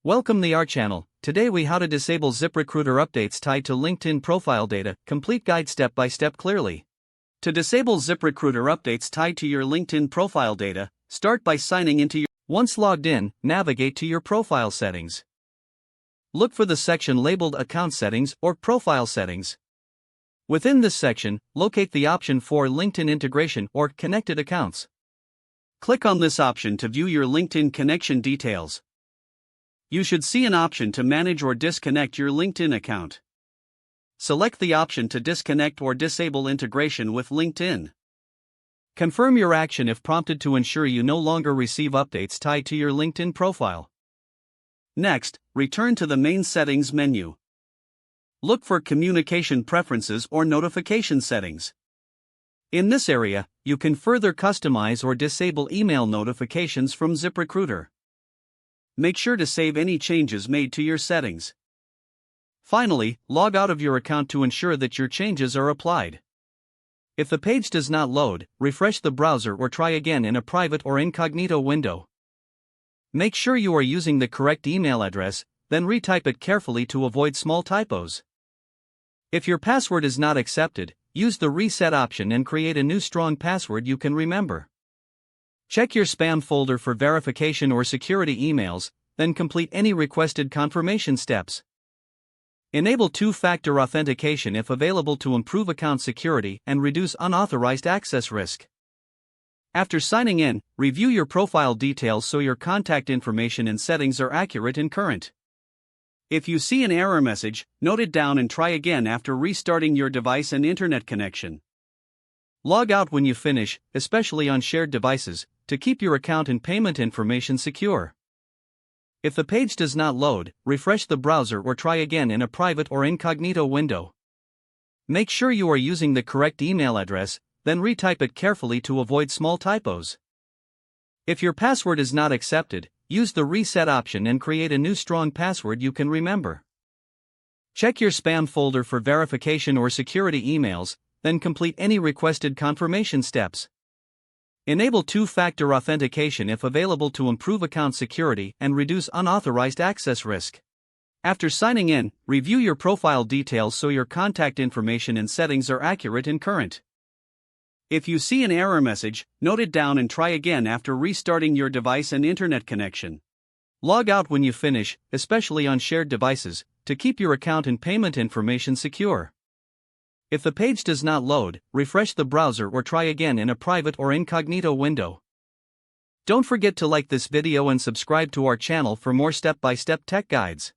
Welcome to our channel. Today we how to disable ZipRecruiter updates tied to LinkedIn profile data. Complete guide step by step clearly. To disable ZipRecruiter updates tied to your LinkedIn profile data, start by signing into your. Once logged in, navigate to your profile settings. Look for the section labeled Account Settings or Profile Settings. Within this section, locate the option for LinkedIn Integration or Connected Accounts. Click on this option to view your LinkedIn connection details. You should see an option to manage or disconnect your LinkedIn account. Select the option to disconnect or disable integration with LinkedIn. Confirm your action if prompted to ensure you no longer receive updates tied to your LinkedIn profile. Next, return to the main settings menu. Look for Communication Preferences or Notification Settings. In this area, you can further customize or disable email notifications from ZipRecruiter. Make sure to save any changes made to your settings. Finally, log out of your account to ensure that your changes are applied. If the page does not load, refresh the browser or try again in a private or incognito window. Make sure you are using the correct email address, then retype it carefully to avoid small typos. If your password is not accepted, use the reset option and create a new strong password you can remember. Check your spam folder for verification or security emails, then complete any requested confirmation steps. Enable two-factor authentication if available to improve account security and reduce unauthorized access risk. After signing in, review your profile details so your contact information and settings are accurate and current. If you see an error message, note it down and try again after restarting your device and internet connection. Log out when you finish, especially on shared devices, to keep your account and payment information secure. If the page does not load, refresh the browser or try again in a private or incognito window. Make sure you are using the correct email address, then retype it carefully to avoid small typos. If your password is not accepted, use the reset option and create a new strong password you can remember. Check your spam folder for verification or security emails, then complete any requested confirmation steps. Enable two-factor authentication if available to improve account security and reduce unauthorized access risk. After signing in, review your profile details so your contact information and settings are accurate and current. If you see an error message, note it down and try again after restarting your device and internet connection. Log out when you finish, especially on shared devices, to keep your account and payment information secure. If the page does not load, refresh the browser or try again in a private or incognito window. Don't forget to like this video and subscribe to our channel for more step-by-step tech guides.